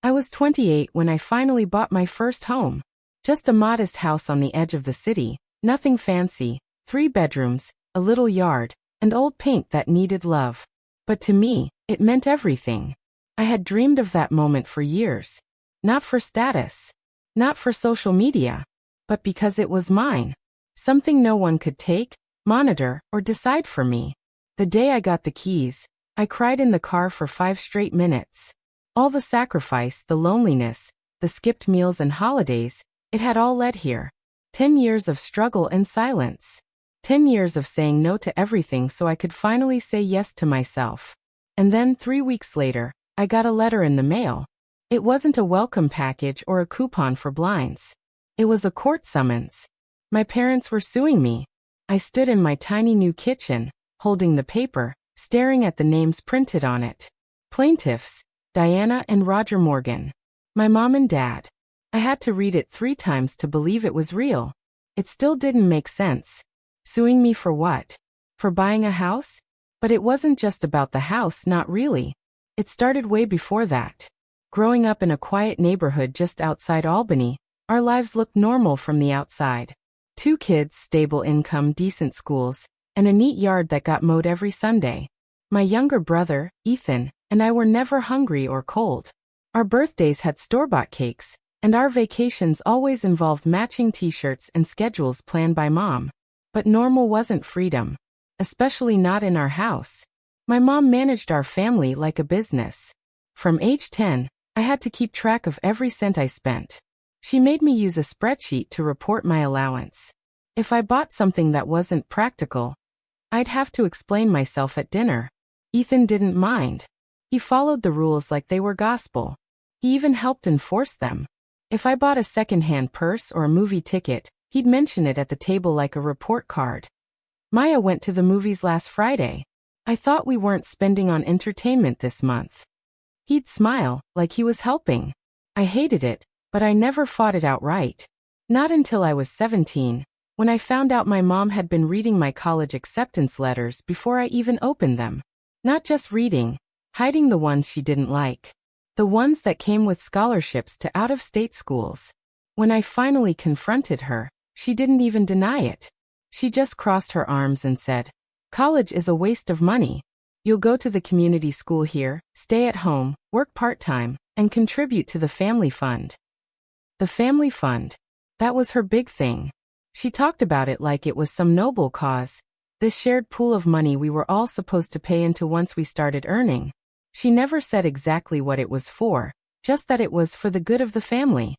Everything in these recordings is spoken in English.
I was 28 when I finally bought my first home. Just a modest house on the edge of the city, nothing fancy, 3 bedrooms, a little yard, and old paint that needed love. But to me, it meant everything. I had dreamed of that moment for years. Not for status. Not for social media. But because it was mine. Something no one could take, monitor, or decide for me. The day I got the keys, I cried in the car for 5 straight minutes. All the sacrifice, the loneliness, the skipped meals and holidays, it had all led here. 10 years of struggle and silence. 10 years of saying no to everything so I could finally say yes to myself. And then 3 weeks later, I got a letter in the mail. It wasn't a welcome package or a coupon for blinds. It was a court summons. My parents were suing me. I stood in my tiny new kitchen, holding the paper, staring at the names printed on it. Plaintiffs, Diana and Roger Morgan. My mom and dad. I had to read it 3 times to believe it was real. It still didn't make sense. Suing me for what? For buying a house? But it wasn't just about the house, not really. It started way before that. Growing up in a quiet neighborhood just outside Albany, our lives looked normal from the outside. 2 kids, stable income, decent schools, and a neat yard that got mowed every Sunday. My younger brother, Ethan, and I were never hungry or cold. Our birthdays had store-bought cakes, and our vacations always involved matching t-shirts and schedules planned by Mom. But normal wasn't freedom. Especially not in our house. My mom managed our family like a business. From age 10, I had to keep track of every cent I spent. She made me use a spreadsheet to report my allowance. If I bought something that wasn't practical, I'd have to explain myself at dinner. Ethan didn't mind. He followed the rules like they were gospel. He even helped enforce them. If I bought a second-hand purse or a movie ticket, he'd mention it at the table like a report card. Maya went to the movies last Friday. I thought we weren't spending on entertainment this month. He'd smile, like he was helping. I hated it, but I never fought it outright. Not until I was 17, when I found out my mom had been reading my college acceptance letters before I even opened them. Not just reading, hiding the ones she didn't like. The ones that came with scholarships to out-of-state schools. When I finally confronted her, she didn't even deny it. She just crossed her arms and said, "College is a waste of money. You'll go to the community school here, stay at home, work part-time, and contribute to the family fund." The family fund. That was her big thing. She talked about it like it was some noble cause. This shared pool of money we were all supposed to pay into once we started earning. She never said exactly what it was for, just that it was for the good of the family.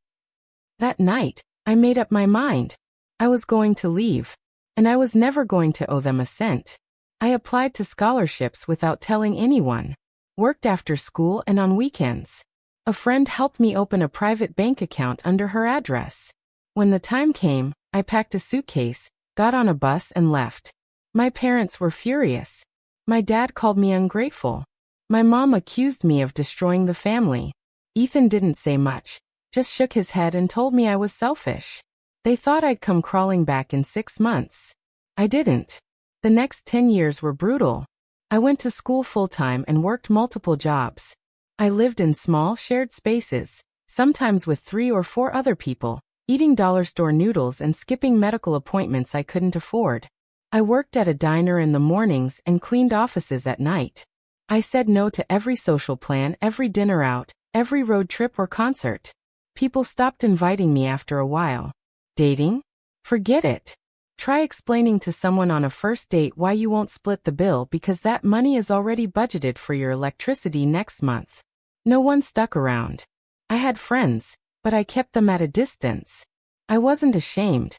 That night, I made up my mind. I was going to leave. And I was never going to owe them a cent. I applied to scholarships without telling anyone. Worked after school and on weekends. A friend helped me open a private bank account under her address. When the time came, I packed a suitcase, got on a bus and left. My parents were furious. My dad called me ungrateful. My mom accused me of destroying the family. Ethan didn't say much, just shook his head and told me I was selfish. They thought I'd come crawling back in 6 months. I didn't. The next 10 years were brutal. I went to school full-time and worked multiple jobs. I lived in small, shared spaces, sometimes with 3 or 4 other people, eating dollar store noodles and skipping medical appointments I couldn't afford. I worked at a diner in the mornings and cleaned offices at night. I said no to every social plan, every dinner out, every road trip or concert. People stopped inviting me after a while. Dating? Forget it. Try explaining to someone on a first date why you won't split the bill because that money is already budgeted for your electricity next month. No one stuck around. I had friends, but I kept them at a distance. I wasn't ashamed.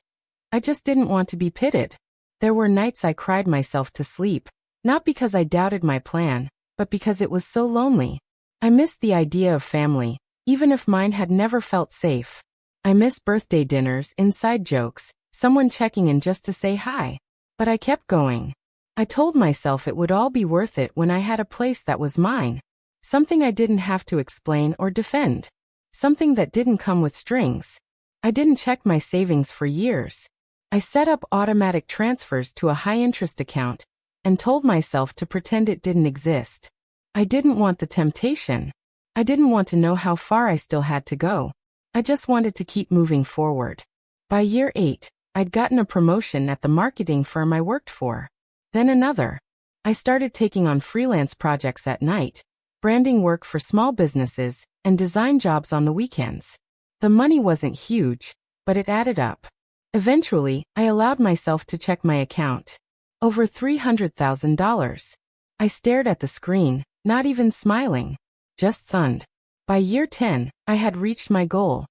I just didn't want to be pitted. There were nights I cried myself to sleep, not because I doubted my plan, but because it was so lonely. I missed the idea of family, even if mine had never felt safe. I missed birthday dinners, inside jokes, someone checking in just to say hi. But I kept going. I told myself it would all be worth it when I had a place that was mine. Something I didn't have to explain or defend. Something that didn't come with strings. I didn't check my savings for years. I set up automatic transfers to a high-interest account and told myself to pretend it didn't exist. I didn't want the temptation. I didn't want to know how far I still had to go. I just wanted to keep moving forward. By year 8, I'd gotten a promotion at the marketing firm I worked for. Then another. I started taking on freelance projects at night, branding work for small businesses, and design jobs on the weekends. The money wasn't huge, but it added up. Eventually, I allowed myself to check my account. Over $300,000. I stared at the screen, not even smiling, just stunned. By year 10, I had reached my goal.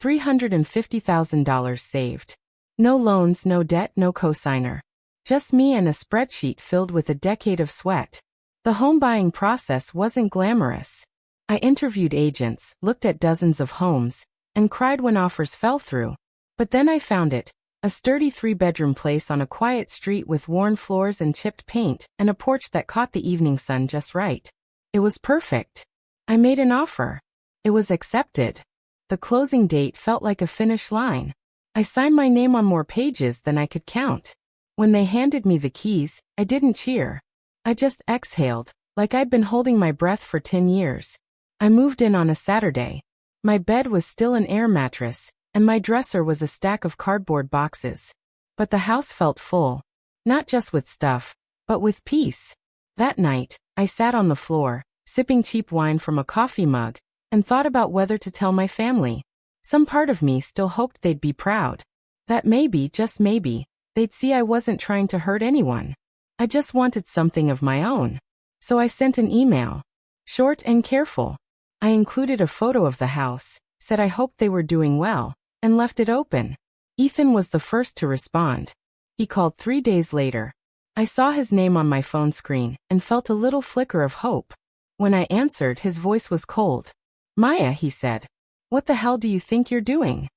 $350,000 saved. No loans, no debt, no cosigner. Just me and a spreadsheet filled with a decade of sweat. The home buying process wasn't glamorous. I interviewed agents, looked at dozens of homes, and cried when offers fell through. But then I found it. A sturdy 3-bedroom place on a quiet street with worn floors and chipped paint, and a porch that caught the evening sun just right. It was perfect. I made an offer. It was accepted. The closing date felt like a finish line. I signed my name on more pages than I could count. When they handed me the keys, I didn't cheer. I just exhaled, like I'd been holding my breath for 10 years. I moved in on a Saturday. My bed was still an air mattress, and my dresser was a stack of cardboard boxes. But the house felt full. Not just with stuff, but with peace. That night, I sat on the floor, sipping cheap wine from a coffee mug, and thought about whether to tell my family. Some part of me still hoped they'd be proud. That maybe, just maybe, they'd see I wasn't trying to hurt anyone. I just wanted something of my own. So I sent an email. Short and careful. I included a photo of the house, said I hoped they were doing well, and left it open. Ethan was the first to respond. He called 3 days later. I saw his name on my phone screen and felt a little flicker of hope. When I answered, his voice was cold. Maya, he said. What the hell do you think you're doing?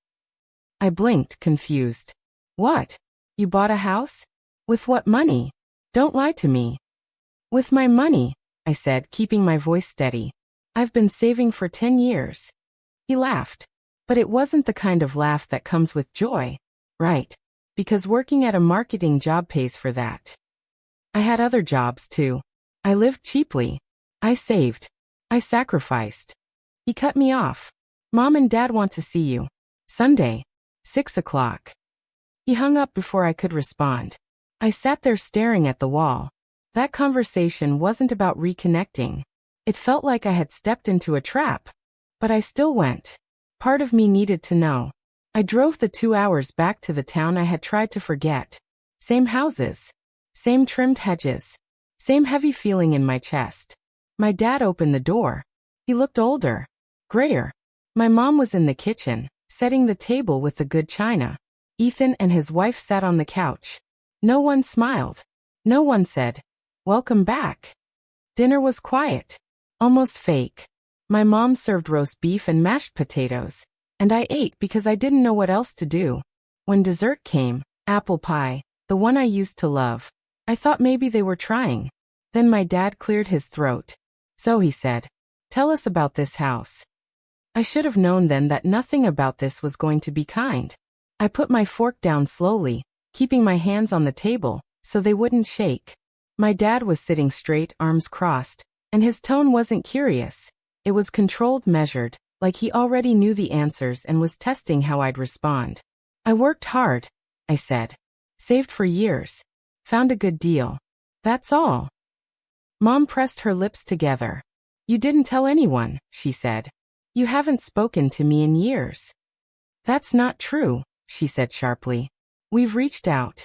I blinked, confused. What? You bought a house? With what money? Don't lie to me. With my money, I said, keeping my voice steady. I've been saving for 10 years. He laughed. But it wasn't the kind of laugh that comes with joy. Right. Because working at a marketing job pays for that. I had other jobs too. I lived cheaply. I saved. I sacrificed. He cut me off. Mom and Dad want to see you. Sunday. 6 o'clock. He hung up before I could respond. I sat there staring at the wall. That conversation wasn't about reconnecting. It felt like I had stepped into a trap. But I still went. Part of me needed to know. I drove the 2 hours back to the town I had tried to forget. Same houses. Same trimmed hedges. Same heavy feeling in my chest. My dad opened the door. He looked older. Grayer. My mom was in the kitchen, setting the table with the good china. Ethan and his wife sat on the couch. No one smiled. No one said, "Welcome back." Dinner was quiet. Almost fake. My mom served roast beef and mashed potatoes, and I ate because I didn't know what else to do. When dessert came, apple pie, the one I used to love, I thought maybe they were trying. Then my dad cleared his throat. So he said, "Tell us about this house." I should have known then that nothing about this was going to be kind. I put my fork down slowly, keeping my hands on the table, so they wouldn't shake. My dad was sitting straight, arms crossed, and his tone wasn't curious. It was controlled, measured, like he already knew the answers and was testing how I'd respond. I worked hard, I said. Saved for years. Found a good deal. That's all. Mom pressed her lips together. You didn't tell anyone, she said. You haven't spoken to me in years. That's not true, she said sharply. We've reached out.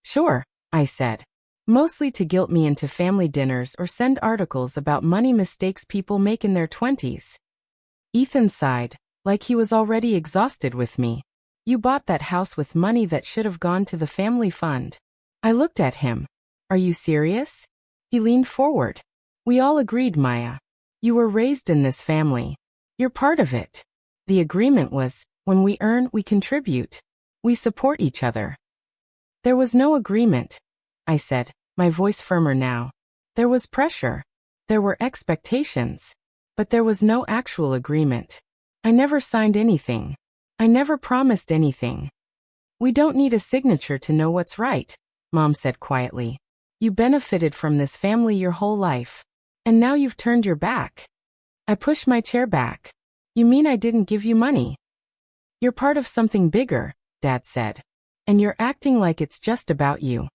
Sure, I said. Mostly to guilt me into family dinners or send articles about money mistakes people make in their 20s. Ethan sighed, like he was already exhausted with me. You bought that house with money that should have gone to the family fund. I looked at him. Are you serious? He leaned forward. We all agreed, Maya. You were raised in this family. You're part of it. The agreement was, when we earn, we contribute. We support each other. There was no agreement, I said, my voice firmer now. There was pressure. There were expectations. But there was no actual agreement. I never signed anything. I never promised anything. We don't need a signature to know what's right, Mom said quietly. You benefited from this family your whole life. And now you've turned your back. I pushed my chair back. You mean I didn't give you money? You're part of something bigger, Dad said. And you're acting like it's just about you.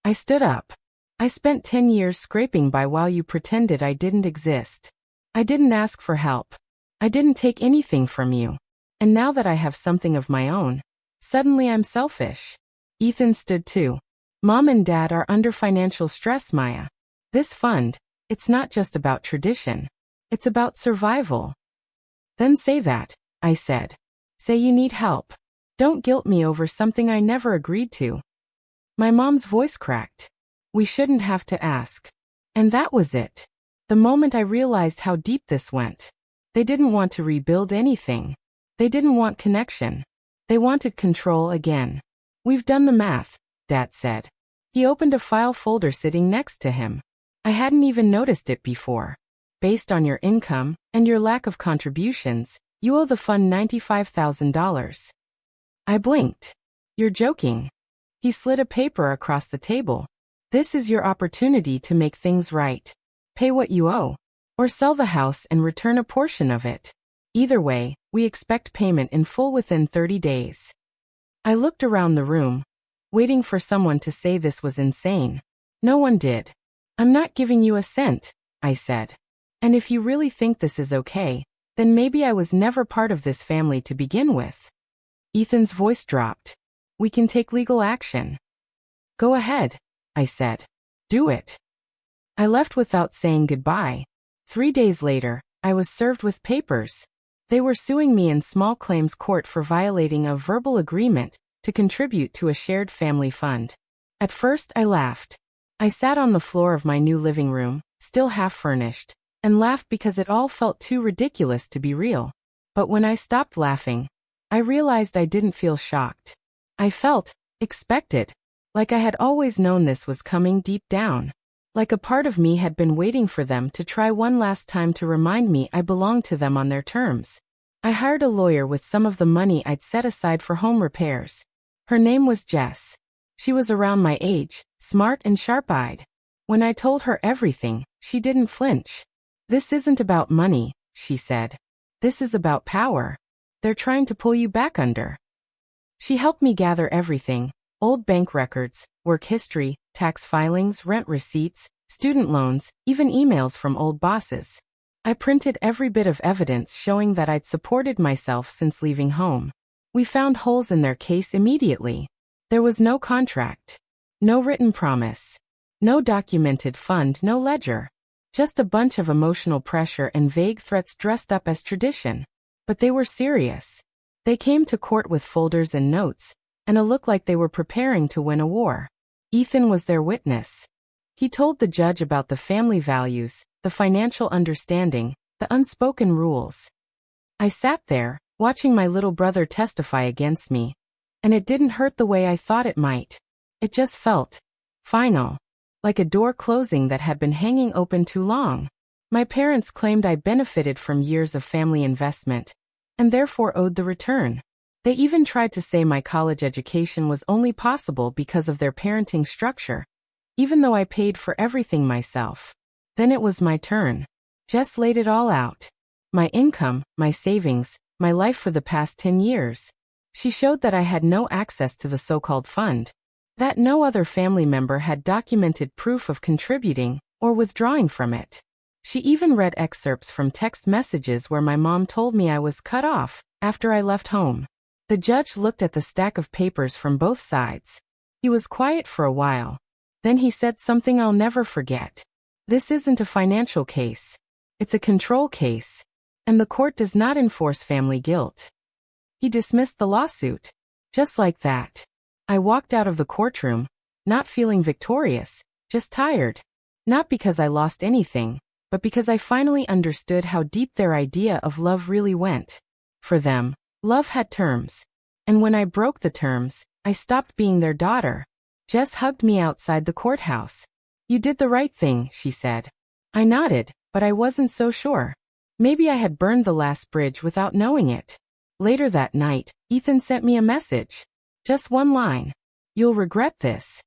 I stood up. I spent 10 years scraping by while you pretended I didn't exist. I didn't ask for help. I didn't take anything from you. And now that I have something of my own, suddenly I'm selfish. Ethan stood too. Mom and Dad are under financial stress, Maya. This fund, it's not just about tradition. It's about survival. Then say that, I said. Say you need help. Don't guilt me over something I never agreed to. My mom's voice cracked. We shouldn't have to ask. And that was it. The moment I realized how deep this went. They didn't want to rebuild anything. They didn't want connection. They wanted control again. We've done the math, Dad said. He opened a file folder sitting next to him. I hadn't even noticed it before. Based on your income and your lack of contributions, you owe the fund $95,000. I blinked. You're joking. He slid a paper across the table. This is your opportunity to make things right. Pay what you owe. Or sell the house and return a portion of it. Either way, we expect payment in full within 30 days. I looked around the room, waiting for someone to say this was insane. No one did. I'm not giving you a cent, I said. And if you really think this is okay, then maybe I was never part of this family to begin with. Ethan's voice dropped. We can take legal action. Go ahead, I said. Do it. I left without saying goodbye. 3 days later, I was served with papers. They were suing me in small claims court for violating a verbal agreement to contribute to a shared family fund. At first, I laughed. I sat on the floor of my new living room, still half furnished, and laughed because it all felt too ridiculous to be real. But when I stopped laughing, I realized I didn't feel shocked. I felt expected, like I had always known this was coming deep down. Like a part of me had been waiting for them to try one last time to remind me I belonged to them on their terms. I hired a lawyer with some of the money I'd set aside for home repairs. Her name was Jess. She was around my age, smart and sharp-eyed. When I told her everything, she didn't flinch. This isn't about money, she said. This is about power. They're trying to pull you back under. She helped me gather everything: old bank records, work history, tax filings, rent receipts, student loans, even emails from old bosses. I printed every bit of evidence showing that I'd supported myself since leaving home. We found holes in their case immediately. There was no contract, no written promise, no documented fund, no ledger. Just a bunch of emotional pressure and vague threats dressed up as tradition. But they were serious. They came to court with folders and notes, and a look like they were preparing to win a war. Ethan was their witness. He told the judge about the family values, the financial understanding, the unspoken rules. I sat there, watching my little brother testify against me, and it didn't hurt the way I thought it might. It just felt final, like a door closing that had been hanging open too long. My parents claimed I benefited from years of family investment, and therefore owed the return. They even tried to say my college education was only possible because of their parenting structure, even though I paid for everything myself. Then it was my turn. Jess laid it all out. My income, my savings, my life for the past 10 years. She showed that I had no access to the so-called fund, that no other family member had documented proof of contributing or withdrawing from it. She even read excerpts from text messages where my mom told me I was cut off after I left home. The judge looked at the stack of papers from both sides. He was quiet for a while. Then he said something I'll never forget. This isn't a financial case. It's a control case. And the court does not enforce family guilt. He dismissed the lawsuit. Just like that. I walked out of the courtroom, not feeling victorious, just tired. Not because I lost anything, but because I finally understood how deep their idea of love really went. For them, love had terms. And when I broke the terms, I stopped being their daughter. Jess hugged me outside the courthouse. You did the right thing, she said. I nodded, but I wasn't so sure. Maybe I had burned the last bridge without knowing it. Later that night, Ethan sent me a message. Just one line. You'll regret this.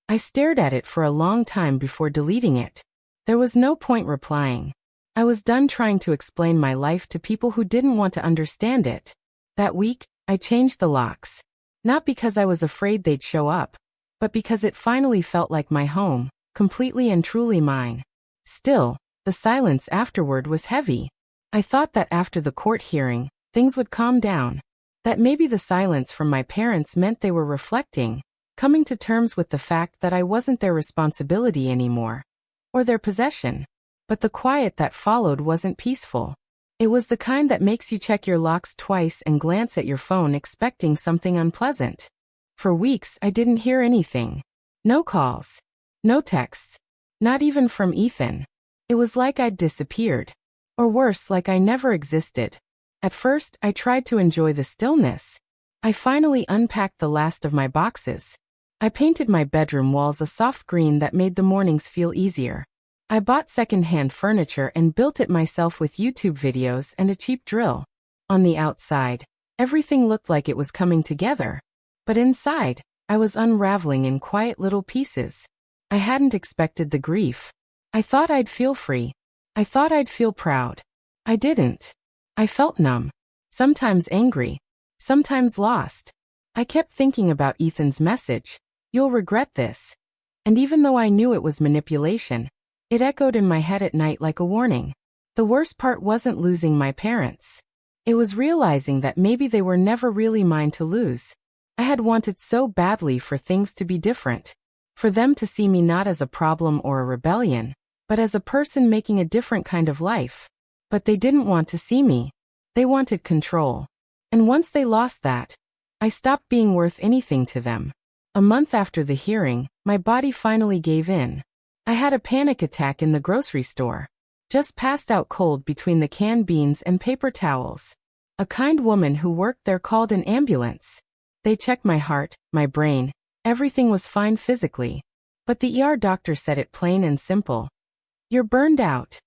I stared at it for a long time before deleting it. There was no point replying. I was done trying to explain my life to people who didn't want to understand it. That week, I changed the locks. Not because I was afraid they'd show up, but because it finally felt like my home, completely and truly mine. Still, the silence afterward was heavy. I thought that after the court hearing, things would calm down. That maybe the silence from my parents meant they were reflecting, coming to terms with the fact that I wasn't their responsibility anymore, or their possession. But the quiet that followed wasn't peaceful. It was the kind that makes you check your locks twice and glance at your phone expecting something unpleasant. For weeks, I didn't hear anything. No calls. No texts. Not even from Ethan. It was like I'd disappeared. Or worse, like I never existed. At first, I tried to enjoy the stillness. I finally unpacked the last of my boxes. I painted my bedroom walls a soft green that made the mornings feel easier. I bought second-hand furniture and built it myself with YouTube videos and a cheap drill. On the outside, everything looked like it was coming together. But inside, I was unraveling in quiet little pieces. I hadn't expected the grief. I thought I'd feel free. I thought I'd feel proud. I didn't. I felt numb. Sometimes angry. Sometimes lost. I kept thinking about Ethan's message. You'll regret this. And even though I knew it was manipulation, it echoed in my head at night like a warning. The worst part wasn't losing my parents. It was realizing that maybe they were never really mine to lose. I had wanted so badly for things to be different. For them to see me not as a problem or a rebellion, but as a person making a different kind of life. But they didn't want to see me. They wanted control. And once they lost that, I stopped being worth anything to them. A month after the hearing, my body finally gave in. I had a panic attack in the grocery store. Just passed out cold between the canned beans and paper towels. A kind woman who worked there called an ambulance. They checked my heart, my brain. Everything was fine physically. But the ER doctor said it plain and simple. You're burned out.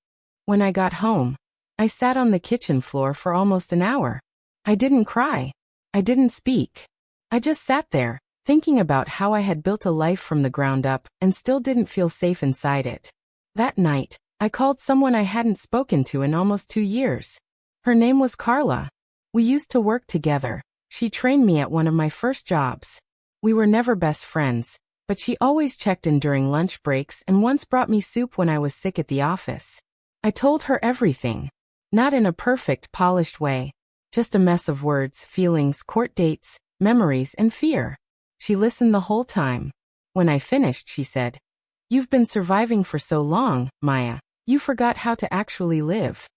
When I got home, I sat on the kitchen floor for almost an hour. I didn't cry. I didn't speak. I just sat there, thinking about how I had built a life from the ground up and still didn't feel safe inside it. That night, I called someone I hadn't spoken to in almost 2 years. Her name was Carla. We used to work together. She trained me at one of my first jobs. We were never best friends, but she always checked in during lunch breaks and once brought me soup when I was sick at the office. I told her everything. Not in a perfect, polished way. Just a mess of words, feelings, court dates, memories, and fear. She listened the whole time. When I finished, she said, "You've been surviving for so long, Maya. You forgot how to actually live."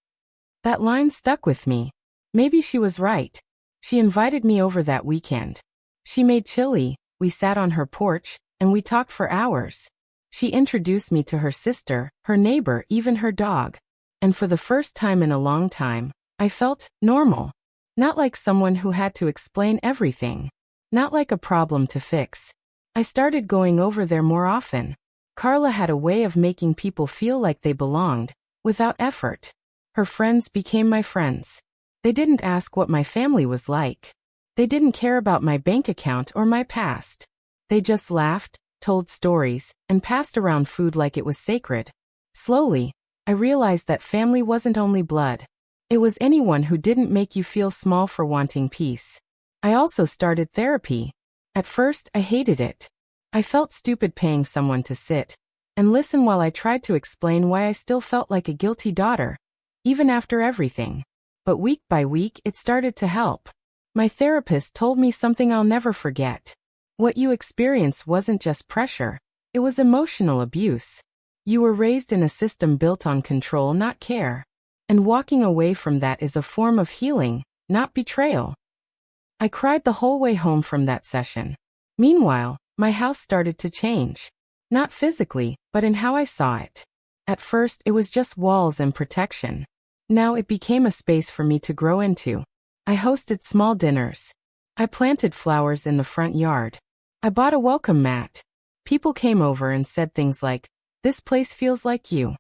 That line stuck with me. Maybe she was right. She invited me over that weekend. She made chili, we sat on her porch, and we talked for hours. She introduced me to her sister, her neighbor, even her dog. And for the first time in a long time, I felt normal. Not like someone who had to explain everything. Not like a problem to fix. I started going over there more often. Carla had a way of making people feel like they belonged, without effort. Her friends became my friends. They didn't ask what my family was like. They didn't care about my bank account or my past. They just laughed, told stories, and passed around food like it was sacred. Slowly, I realized that family wasn't only blood. It was anyone who didn't make you feel small for wanting peace. I also started therapy. At first, I hated it. I felt stupid paying someone to sit and listen while I tried to explain why I still felt like a guilty daughter, even after everything. But week by week, it started to help. My therapist told me something I'll never forget. What you experienced wasn't just pressure. It was emotional abuse. You were raised in a system built on control, not care. And walking away from that is a form of healing, not betrayal. I cried the whole way home from that session. Meanwhile, my house started to change. Not physically, but in how I saw it. At first, it was just walls and protection. Now it became a space for me to grow into. I hosted small dinners. I planted flowers in the front yard. I bought a welcome mat. People came over and said things like, "This place feels like you."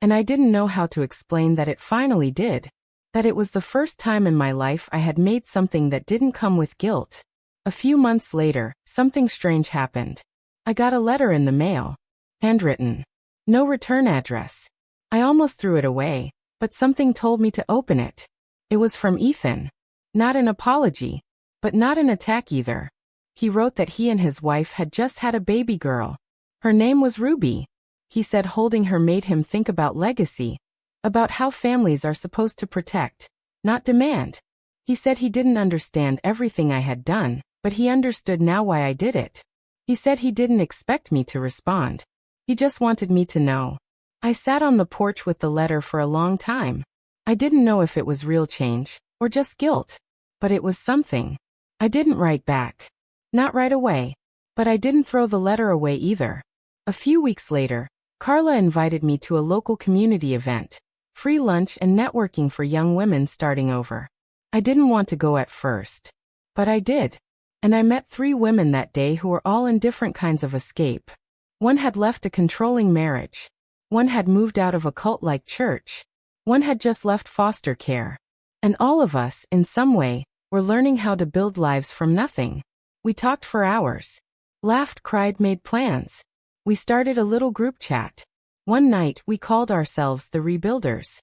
And I didn't know how to explain that it finally did. That it was the first time in my life I had made something that didn't come with guilt. A few months later, something strange happened. I got a letter in the mail. Handwritten. No return address. I almost threw it away, but something told me to open it. It was from Ethan. Not an apology, but not an attack either. He wrote that he and his wife had just had a baby girl. Her name was Ruby. He said holding her made him think about legacy, about how families are supposed to protect, not demand. He said he didn't understand everything I had done, but he understood now why I did it. He said he didn't expect me to respond. He just wanted me to know. I sat on the porch with the letter for a long time. I didn't know if it was real change, or just guilt. But it was something. I didn't write back. Not right away. But I didn't throw the letter away either. A few weeks later, Carla invited me to a local community event. Free lunch and networking for young women starting over. I didn't want to go at first. But I did. And I met 3 women that day who were all in different kinds of escape. One had left a controlling marriage. One had moved out of a cult-like church. One had just left foster care. And all of us, in some way, were learning how to build lives from nothing. We talked for hours. Laughed, cried, made plans. We started a little group chat. One night, we called ourselves the Rebuilders.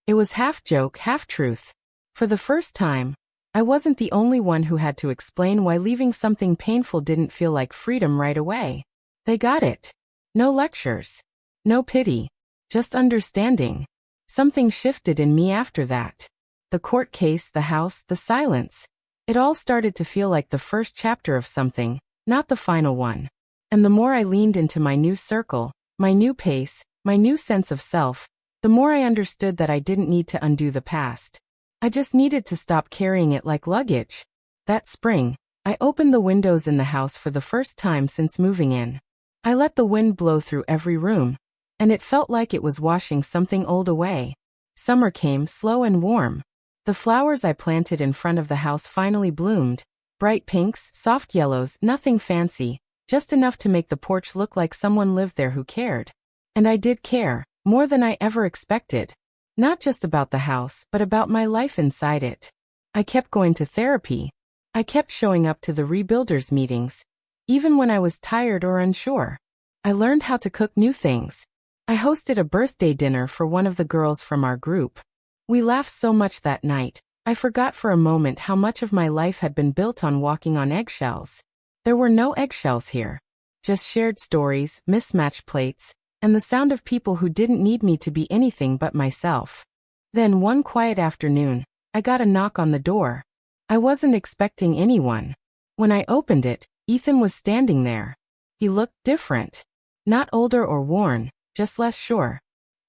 It was half joke, half truth. For the first time, I wasn't the only one who had to explain why leaving something painful didn't feel like freedom right away. They got it. No lectures. No pity. Just understanding. Something shifted in me after that. The court case, the house, the silence. It all started to feel like the first chapter of something, not the final one. And the more I leaned into my new circle, my new pace, my new sense of self, the more I understood that I didn't need to undo the past. I just needed to stop carrying it like luggage. That spring, I opened the windows in the house for the first time since moving in. I let the wind blow through every room, and it felt like it was washing something old away. Summer came, slow and warm. The flowers I planted in front of the house finally bloomed. Bright pinks, soft yellows, nothing fancy, just enough to make the porch look like someone lived there who cared. And I did care, more than I ever expected. Not just about the house, but about my life inside it. I kept going to therapy. I kept showing up to the Rebuilders meetings, even when I was tired or unsure. I learned how to cook new things. I hosted a birthday dinner for one of the girls from our group. We laughed so much that night, I forgot for a moment how much of my life had been built on walking on eggshells. There were no eggshells here. Just shared stories, mismatched plates, and the sound of people who didn't need me to be anything but myself. Then one quiet afternoon, I got a knock on the door. I wasn't expecting anyone. When I opened it, Ethan was standing there. He looked different. Not older or worn, just less sure.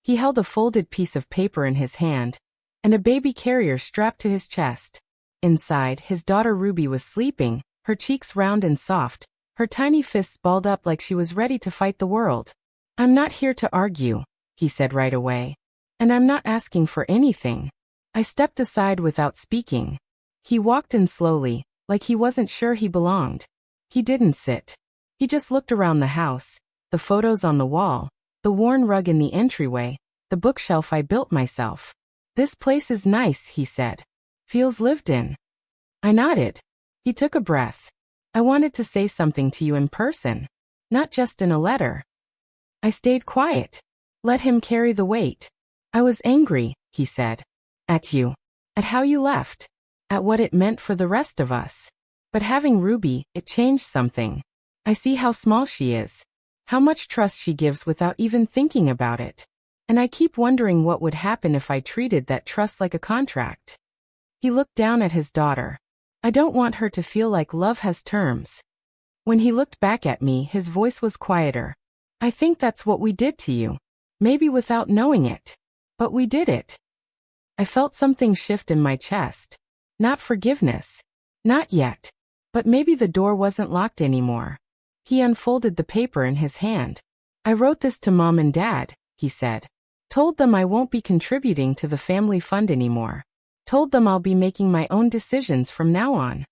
He held a folded piece of paper in his hand, and a baby carrier strapped to his chest. Inside, his daughter Ruby was sleeping, her cheeks round and soft, her tiny fists balled up like she was ready to fight the world. "I'm not here to argue," he said right away. "And I'm not asking for anything." I stepped aside without speaking. He walked in slowly, like he wasn't sure he belonged. He didn't sit. He just looked around the house, the photos on the wall, the worn rug in the entryway, the bookshelf I built myself. "This place is nice," he said. "Feels lived in." I nodded. He took a breath. "I wanted to say something to you in person, not just in a letter." I stayed quiet. Let him carry the weight. "I was angry," he said. "At you. At how you left. At what it meant for the rest of us. But having Ruby, it changed something. I see how small she is. How much trust she gives without even thinking about it. And I keep wondering what would happen if I treated that trust like a contract." He looked down at his daughter. "I don't want her to feel like love has terms." When he looked back at me, his voice was quieter. "I think that's what we did to you. Maybe without knowing it. But we did it." I felt something shift in my chest. Not forgiveness. Not yet. But maybe the door wasn't locked anymore. He unfolded the paper in his hand. "I wrote this to Mom and Dad," he said. "Told them I won't be contributing to the family fund anymore. Told them I'll be making my own decisions from now on."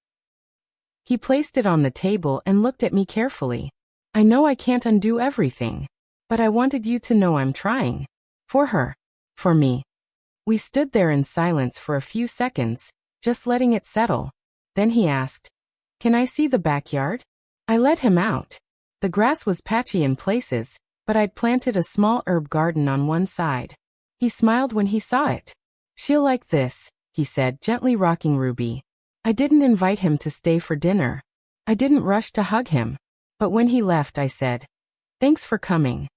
He placed it on the table and looked at me carefully. "I know I can't undo everything. But I wanted you to know I'm trying. For her. For me." We stood there in silence for a few seconds, just letting it settle. Then he asked, "Can I see the backyard?" I let him out. The grass was patchy in places, but I'd planted a small herb garden on one side. He smiled when he saw it. "She'll like this," he said, gently rocking Ruby. I didn't invite him to stay for dinner. I didn't rush to hug him. But when he left, I said, "Thanks for coming."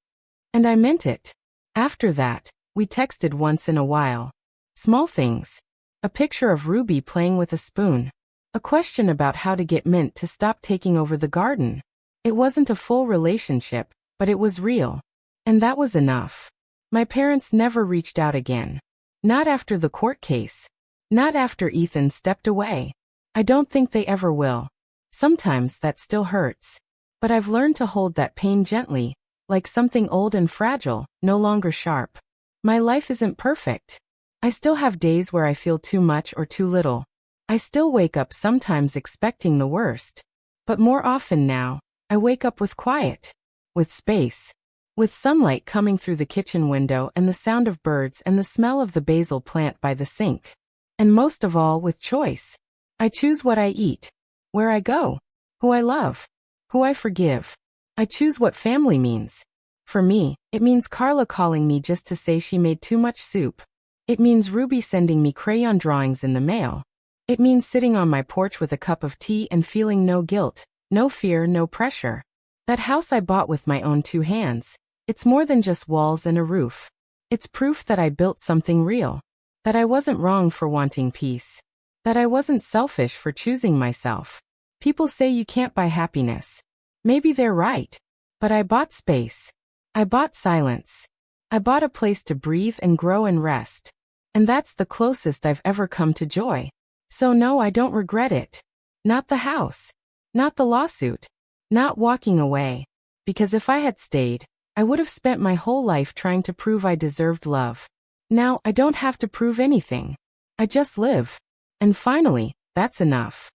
And I meant it. After that, we texted once in a while. Small things. A picture of Ruby playing with a spoon. A question about how to get Mint to stop taking over the garden. It wasn't a full relationship, but it was real. And that was enough. My parents never reached out again. Not after the court case. Not after Ethan stepped away. I don't think they ever will. Sometimes that still hurts. But I've learned to hold that pain gently, like something old and fragile, no longer sharp. My life isn't perfect. I still have days where I feel too much or too little. I still wake up sometimes expecting the worst. But more often now, I wake up with quiet. With space. With sunlight coming through the kitchen window and the sound of birds and the smell of the basil plant by the sink. And most of all, with choice. I choose what I eat. Where I go. Who I love. Who I forgive. I choose what family means. For me, it means Carla calling me just to say she made too much soup. It means Ruby sending me crayon drawings in the mail. It means sitting on my porch with a cup of tea and feeling no guilt, no fear, no pressure. That house I bought with my own two hands. It's more than just walls and a roof. It's proof that I built something real. That I wasn't wrong for wanting peace. That I wasn't selfish for choosing myself. People say you can't buy happiness. Maybe they're right. But I bought space. I bought silence. I bought a place to breathe and grow and rest. And that's the closest I've ever come to joy. So no, I don't regret it. Not the house. Not the lawsuit. Not walking away. Because if I had stayed, I would have spent my whole life trying to prove I deserved love. Now I don't have to prove anything. I just live. And finally, that's enough.